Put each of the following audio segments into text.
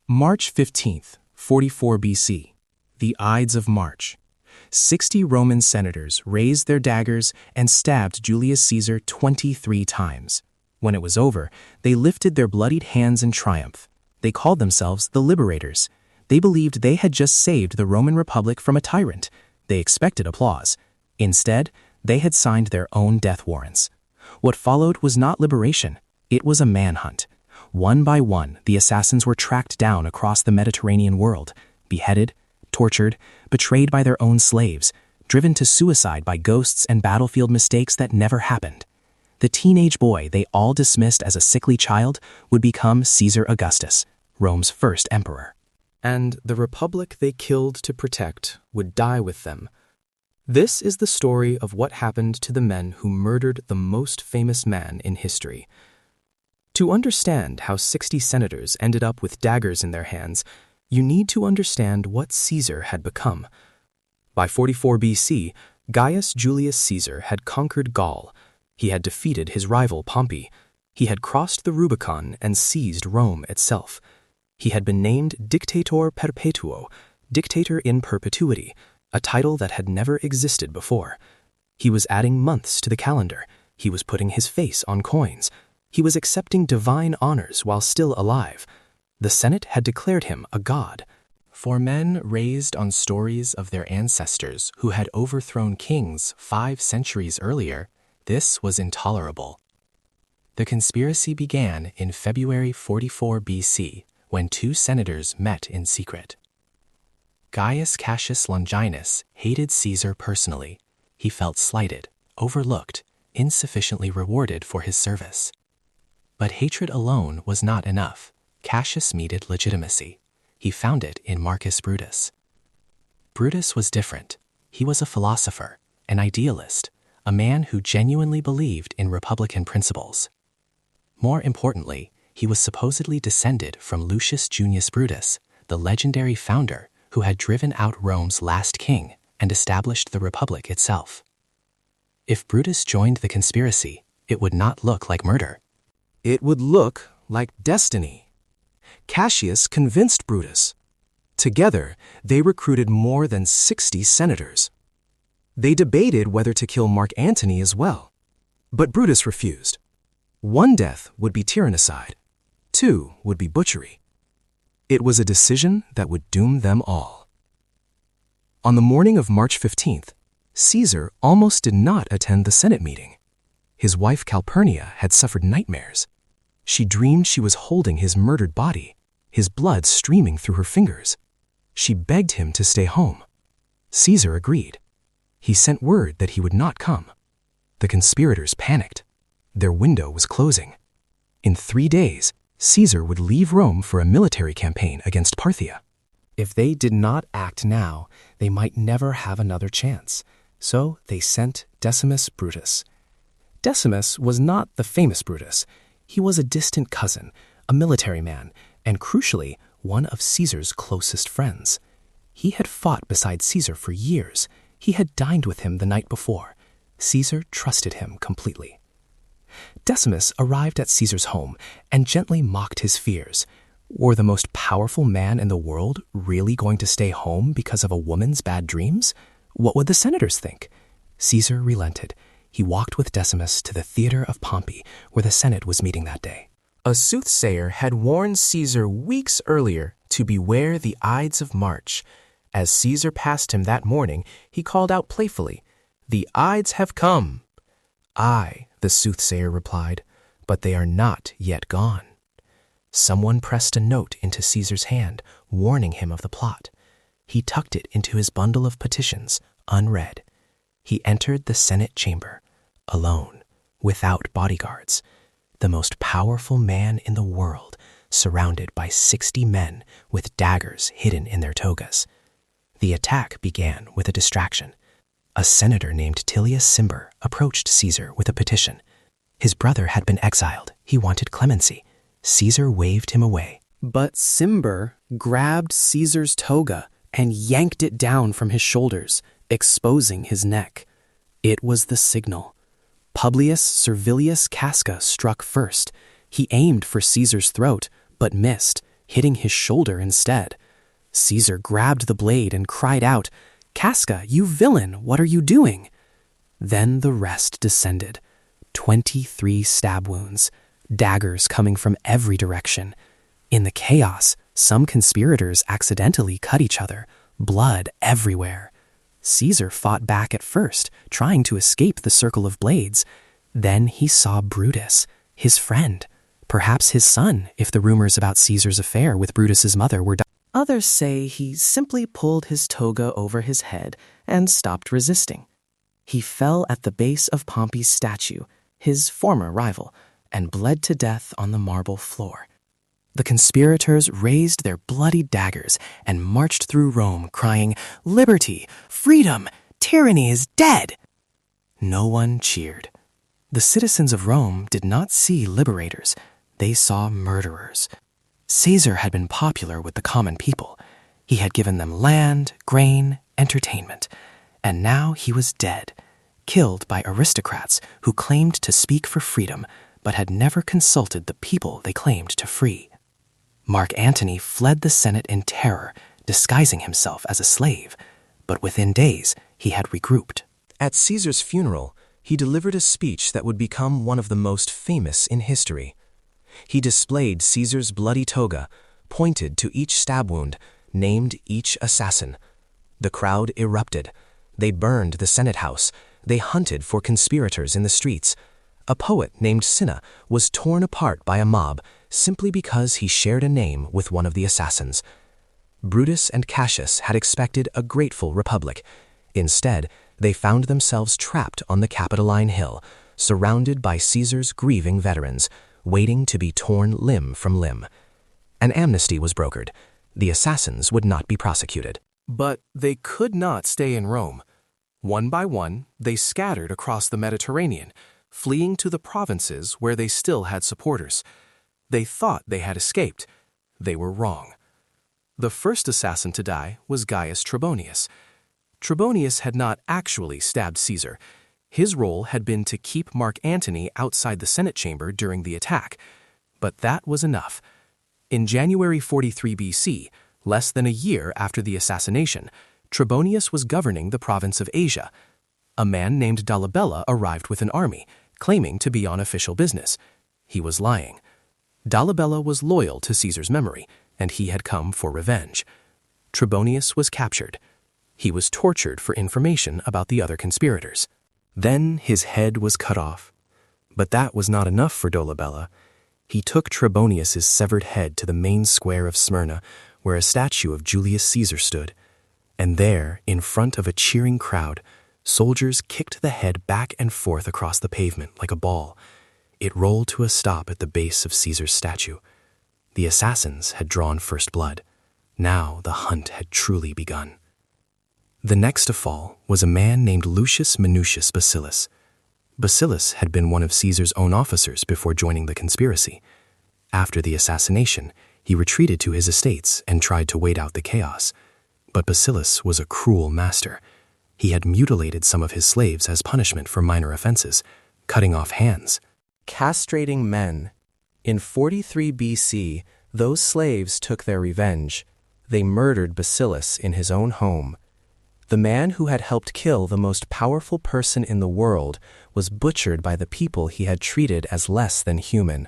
March 15th, 44 BC. The Ides of March. 60 Roman senators raised their daggers and stabbed Julius Caesar 23 times. When it was over, they lifted their bloodied hands in triumph. They called themselves the Liberators. They believed they had just saved the Roman Republic from a tyrant. They expected applause. Instead, they had signed their own death warrants. What followed was not liberation. It was a manhunt. One by one, the assassins were tracked down across the Mediterranean world, beheaded, tortured, betrayed by their own slaves, driven to suicide by ghosts and battlefield mistakes that never happened. The teenage boy they all dismissed as a sickly child would become Caesar Augustus, Rome's first emperor. And the republic they killed to protect would die with them. This is the story of what happened to the men who murdered the most famous man in history. To understand how 60 senators ended up with daggers in their hands, you need to understand what Caesar had become. By 44 BC, Gaius Julius Caesar had conquered Gaul. He had defeated his rival Pompey. He had crossed the Rubicon and seized Rome itself. He had been named Dictator Perpetuo, dictator in perpetuity, a title that had never existed before. He was adding months to the calendar. He was putting his face on coins. He was accepting divine honors while still alive. The Senate had declared him a god. For men raised on stories of their ancestors who had overthrown kings 5 centuries earlier, this was intolerable. The conspiracy began in February 44 BC, when 2 senators met in secret. Gaius Cassius Longinus hated Caesar personally. He felt slighted, overlooked, insufficiently rewarded for his service. But hatred alone was not enough. Cassius needed legitimacy. He found it in Marcus Brutus. Brutus was different. He was a philosopher, an idealist, a man who genuinely believed in republican principles. More importantly, he was supposedly descended from Lucius Junius Brutus, the legendary founder who had driven out Rome's last king and established the republic itself. If Brutus joined the conspiracy, it would not look like murder. It would look like destiny. Cassius convinced Brutus. Together, they recruited more than 60 senators. They debated whether to kill Mark Antony as well, but Brutus refused. 1 death would be tyrannicide, 2 would be butchery. It was a decision that would doom them all. On the morning of March 15th, Caesar almost did not attend the Senate meeting. His wife Calpurnia had suffered nightmares. She dreamed she was holding his murdered body, his blood streaming through her fingers. She begged him to stay home. Caesar agreed. He sent word that he would not come. The conspirators panicked. Their window was closing. In 3 days, Caesar would leave Rome for a military campaign against Parthia. If they did not act now, they might never have another chance. So they sent Decimus Brutus. Decimus was not the famous Brutus. He was a distant cousin, a military man, and crucially, one of Caesar's closest friends. He had fought beside Caesar for years. He had dined with him the night before. Caesar trusted him completely. Decimus arrived at Caesar's home and gently mocked his fears. Were the most powerful man in the world really going to stay home because of a woman's bad dreams? What would the senators think? Caesar relented. He walked with Decimus to the theater of Pompey, where the Senate was meeting that day. A soothsayer had warned Caesar weeks earlier to beware the Ides of March. As Caesar passed him that morning, he called out playfully, "The Ides have come." "Aye," the soothsayer replied, "but they are not yet gone." Someone pressed a note into Caesar's hand, warning him of the plot. He tucked it into his bundle of petitions, unread. He entered the Senate chamber, alone, without bodyguards. The most powerful man in the world, surrounded by 60 men with daggers hidden in their togas. The attack began with a distraction. A senator named Tullius Cimber approached Caesar with a petition. His brother had been exiled. He wanted clemency. Caesar waved him away. But Cimber grabbed Caesar's toga and yanked it down from his shoulders, exposing his neck. It was the signal. Publius Servilius Casca struck first. He aimed for Caesar's throat, but missed. hitting his shoulder instead. Caesar grabbed the blade and cried out, "Casca, you villain, what are you doing?" Then the rest descended. 23 stab wounds, daggers coming from every direction. In the chaos, some conspirators accidentally cut each other, blood everywhere. Caesar fought back at first, trying to escape the circle of blades. Then he saw Brutus, his friend, perhaps his son, if the rumors about Caesar's affair with Brutus's mother were done. Others say he simply pulled his toga over his head and stopped resisting. He fell at the base of Pompey's statue, his former rival, and bled to death on the marble floor. The conspirators raised their bloody daggers and marched through Rome, crying, "Liberty! Freedom! Tyranny is dead!" No one cheered. The citizens of Rome did not see liberators. They saw murderers. Caesar had been popular with the common people. He had given them land, grain, entertainment. And now he was dead, killed by aristocrats who claimed to speak for freedom, but had never consulted the people they claimed to free. Mark Antony fled the Senate in terror, disguising himself as a slave, but within days he had regrouped. At Caesar's funeral, he delivered a speech that would become one of the most famous in history. He displayed Caesar's bloody toga, pointed to each stab wound, named each assassin. The crowd erupted. They burned the Senate house. They hunted for conspirators in the streets. A poet named Cinna was torn apart by a mob simply because he shared a name with one of the assassins. Brutus and Cassius had expected a grateful republic. Instead, they found themselves trapped on the Capitoline Hill, surrounded by Caesar's grieving veterans, waiting to be torn limb from limb. An amnesty was brokered. The assassins would not be prosecuted. But they could not stay in Rome. One by one, they scattered across the Mediterranean, fleeing to the provinces where they still had supporters. They thought they had escaped. They were wrong. The first assassin to die was Gaius Trebonius. Trebonius had not actually stabbed Caesar. His role had been to keep Mark Antony outside the Senate chamber during the attack. But that was enough. In January 43 BC, less than a year after the assassination, Trebonius was governing the province of Asia. A man named Dolabella arrived with an army, claiming to be on official business. He was lying. Dolabella was loyal to Caesar's memory, and he had come for revenge. Trebonius was captured. He was tortured for information about the other conspirators. Then his head was cut off. But that was not enough for Dolabella. He took Trebonius's severed head to the main square of Smyrna, where a statue of Julius Caesar stood. And there, in front of a cheering crowd, soldiers kicked the head back and forth across the pavement like a ball. It rolled to a stop at the base of Caesar's statue. The assassins had drawn first blood. Now the hunt had truly begun. The next to fall was a man named Lucius Minucius Bacillus. Bacillus had been one of Caesar's own officers before joining the conspiracy. After the assassination, he retreated to his estates and tried to wait out the chaos. But Bacillus was a cruel master. He had mutilated some of his slaves as punishment for minor offenses, cutting off hands, castrating men. In 43 BC, those slaves took their revenge. They murdered Bacillus in his own home. The man who had helped kill the most powerful person in the world was butchered by the people he had treated as less than human.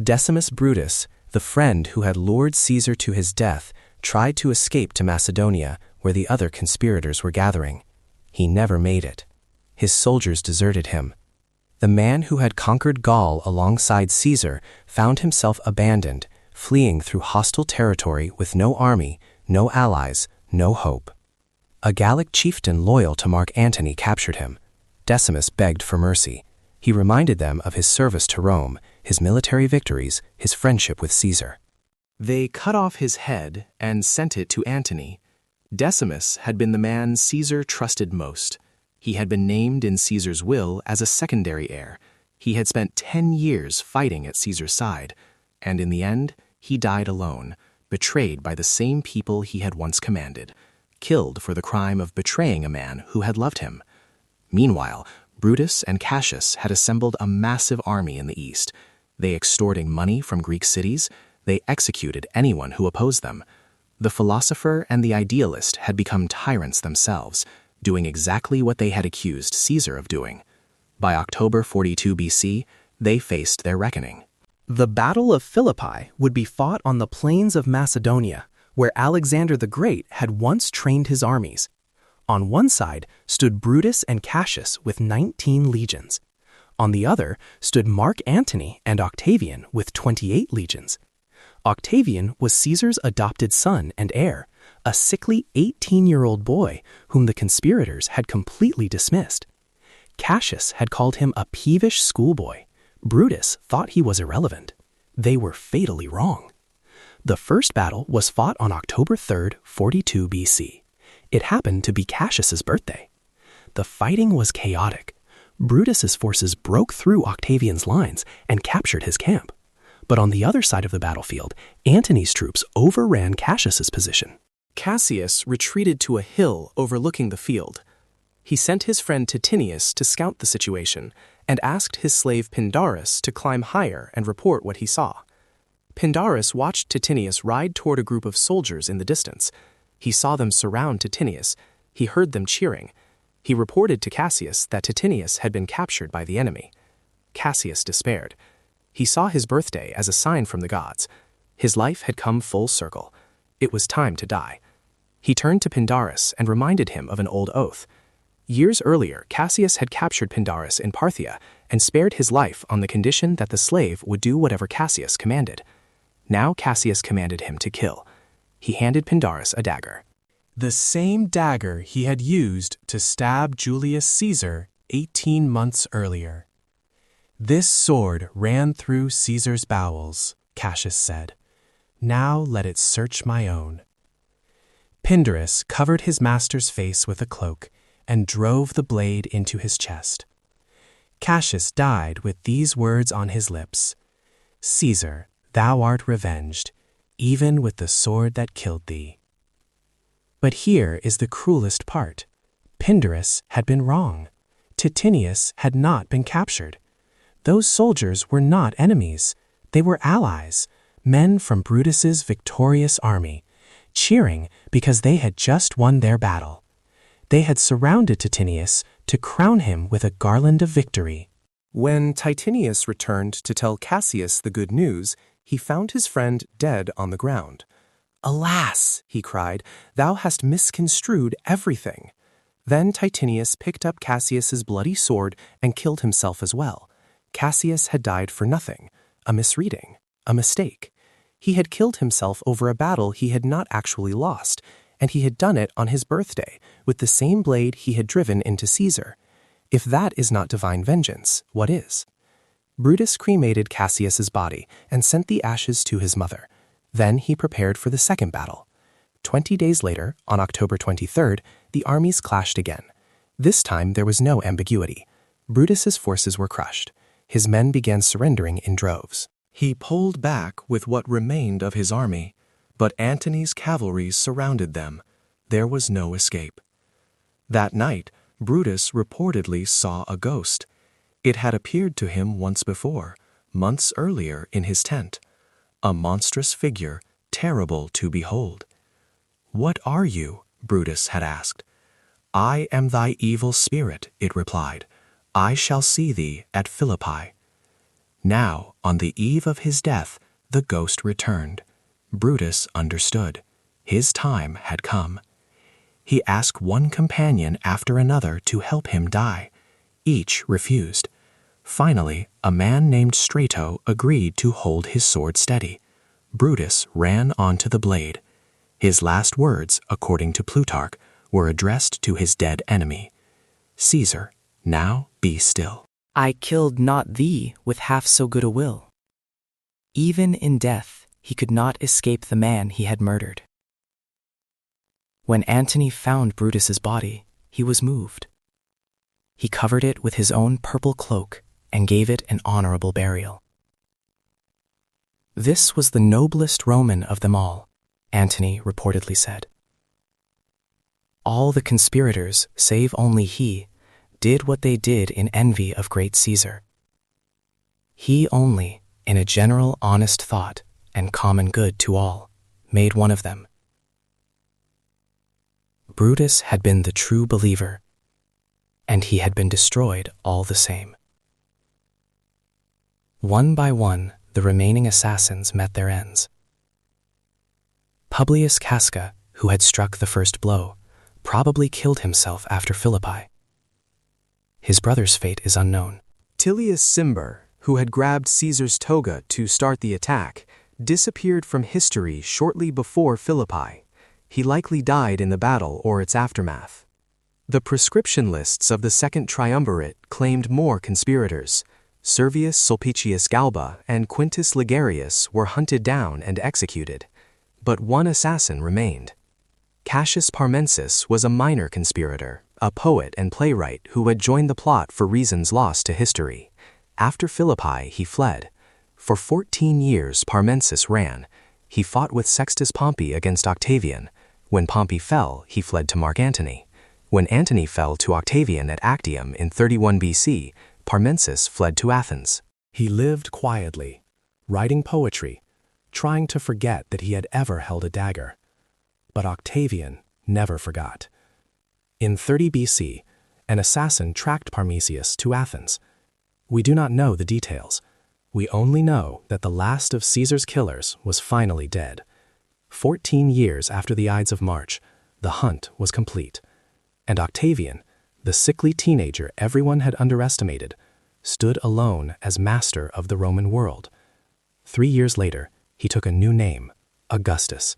Decimus Brutus, the friend who had lured Caesar to his death, tried to escape to Macedonia, where the other conspirators were gathering. He never made it. His soldiers deserted him. The man who had conquered Gaul alongside Caesar found himself abandoned, fleeing through hostile territory with no army, no allies, no hope. A Gallic chieftain loyal to Mark Antony captured him. Decimus begged for mercy. He reminded them of his service to Rome, his military victories, his friendship with Caesar. They cut off his head and sent it to Antony. Decimus had been the man Caesar trusted most. He had been named in Caesar's will as a secondary heir. He had spent 10 years fighting at Caesar's side, and in the end, he died alone, betrayed by the same people he had once commanded, killed for the crime of betraying a man who had loved him. Meanwhile, Brutus and Cassius had assembled a massive army in the east. They extorting money from Greek cities, They executed anyone who opposed them. The philosopher and the idealist had become tyrants themselves, doing exactly what they had accused Caesar of doing. By October 42 BC, they faced their reckoning. The Battle of Philippi would be fought on the plains of Macedonia, where Alexander the Great had once trained his armies. On one side stood Brutus and Cassius with 19 legions. On the other stood Mark Antony and Octavian with 28 legions. Octavian was Caesar's adopted son and heir, a sickly 18-year-old boy whom the conspirators had completely dismissed. Cassius had called him a peevish schoolboy. Brutus thought he was irrelevant. They were fatally wrong. The first battle was fought on October 3rd, 42 BC. It happened to be Cassius's birthday. The fighting was chaotic. Brutus's forces broke through Octavian's lines and captured his camp. But on the other side of the battlefield, Antony's troops overran Cassius's position. Cassius retreated to a hill overlooking the field. He sent his friend Titinius to scout the situation and asked his slave Pindarus to climb higher and report what he saw. Pindarus watched Titinius ride toward a group of soldiers in the distance. He saw them surround Titinius. He heard them cheering. He reported to Cassius that Titinius had been captured by the enemy. Cassius despaired. He saw his birthday as a sign from the gods. His life had come full circle. It was time to die. He turned to Pindarus and reminded him of an old oath. Years earlier, Cassius had captured Pindarus in Parthia and spared his life on the condition that the slave would do whatever Cassius commanded. Now Cassius commanded him to kill. He handed Pindarus a dagger. The same dagger he had used to stab Julius Caesar 18 months earlier. "This sword ran through Caesar's bowels," Cassius said. "Now let it search my own." Pindarus covered his master's face with a cloak and drove the blade into his chest. Cassius died with these words on his lips: "Caesar, thou art revenged, even with the sword that killed thee." But here is the cruelest part. Pindarus had been wrong. Titinius had not been captured. Those soldiers were not enemies. They were allies, men from Brutus's victorious army, cheering because they had just won their battle. They had surrounded Titinius to crown him with a garland of victory. When Titinius returned to tell Cassius the good news, he found his friend dead on the ground. "Alas," he cried, "thou hast misconstrued everything." Then Titinius picked up Cassius's bloody sword and killed himself as well. Cassius had died for nothing, a misreading, a mistake. He had killed himself over a battle he had not actually lost, and he had done it on his birthday with the same blade he had driven into Caesar. If that is not divine vengeance, what is? Brutus cremated Cassius's body and sent the ashes to his mother. Then he prepared for the second battle. 20 days later, on October 23rd, the armies clashed again. This time there was no ambiguity. Brutus's forces were crushed. His men began surrendering in droves. He pulled back with what remained of his army, but Antony's cavalry surrounded them. There was no escape. That night, Brutus reportedly saw a ghost. It had appeared to him once before, months earlier in his tent. A monstrous figure, terrible to behold. "What are you?" Brutus had asked. "I am thy evil spirit," it replied. "I shall see thee at Philippi." Now, on the eve of his death, the ghost returned. Brutus understood. His time had come. He asked one companion after another to help him die. Each refused. Finally, a man named Strato agreed to hold his sword steady. Brutus ran onto the blade. His last words, according to Plutarch, were addressed to his dead enemy. "Caesar, now be still. I killed not thee with half so good a will." Even in death, he could not escape the man he had murdered. When Antony found Brutus's body, he was moved. He covered it with his own purple cloak and gave it an honorable burial. This was the noblest Roman of them all, Antony reportedly said. All the conspirators, save only he, did what they did in envy of great Caesar. He only, in a general honest thought, and common good to all, made one of them. Brutus had been the true believer, and he had been destroyed all the same. One by one, the remaining assassins met their ends. Publius Casca, who had struck the first blow, probably killed himself after Philippi. His brother's fate is unknown. Tullius Cimber, who had grabbed Caesar's toga to start the attack, disappeared from history shortly before Philippi. He likely died in the battle or its aftermath. The proscription lists of the Second Triumvirate claimed more conspirators. Servius Sulpicius Galba and Quintus Ligarius were hunted down and executed, but one assassin remained. Cassius Parmensis was a minor conspirator, a poet and playwright who had joined the plot for reasons lost to history. After Philippi, he fled. For 14 years, Parmensis ran. He fought with Sextus Pompey against Octavian. When Pompey fell, he fled to Mark Antony. When Antony fell to Octavian at Actium in 31 BC, Parmensis fled to Athens. He lived quietly, writing poetry, trying to forget that he had ever held a dagger. But Octavian never forgot. In 30 BC, an assassin tracked Parmensis to Athens. We do not know the details. We only know that the last of Caesar's killers was finally dead. 14 years after the Ides of March, the hunt was complete, and Octavian, the sickly teenager everyone had underestimated, stood alone as master of the Roman world. 3 years later, he took a new name, Augustus.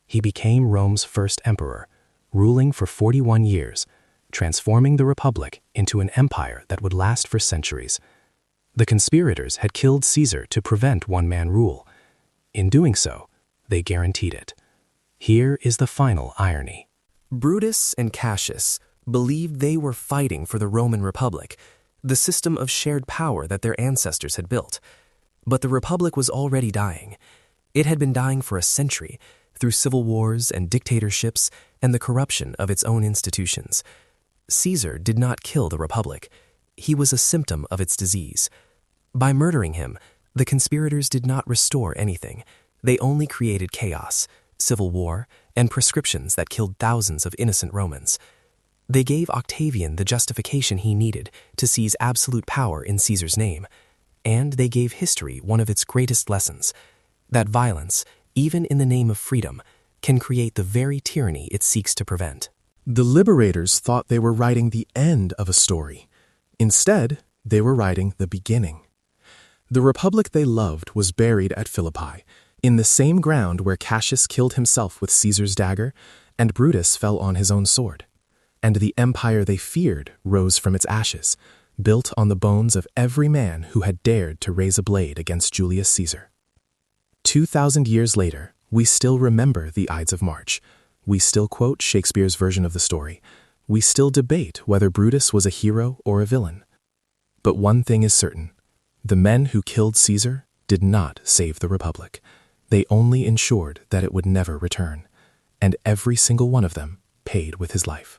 He became Rome's first emperor, ruling for 41 years, transforming the Republic into an empire that would last for centuries. The conspirators had killed Caesar to prevent one-man rule. In doing so, they guaranteed it. Here is the final irony. Brutus and Cassius believed they were fighting for the Roman Republic, the system of shared power that their ancestors had built. But the Republic was already dying. It had been dying for a century, through civil wars and dictatorships and the corruption of its own institutions. Caesar did not kill the Republic. He was a symptom of its disease. By murdering him, the conspirators did not restore anything. They only created chaos, civil war, and proscriptions that killed thousands of innocent Romans. They gave Octavian the justification he needed to seize absolute power in Caesar's name, and they gave history one of its greatest lessons, that violence, even in the name of freedom, can create the very tyranny it seeks to prevent. The liberators thought they were writing the end of a story. Instead, they were writing the beginning. The republic they loved was buried at Philippi, in the same ground where Cassius killed himself with Caesar's dagger and Brutus fell on his own sword. And the empire they feared rose from its ashes, built on the bones of every man who had dared to raise a blade against Julius Caesar. 2,000 years later, we still remember the Ides of March. We still quote Shakespeare's version of the story. We still debate whether Brutus was a hero or a villain. But one thing is certain. The men who killed Caesar did not save the Republic. They only ensured that it would never return. And every single one of them paid with his life.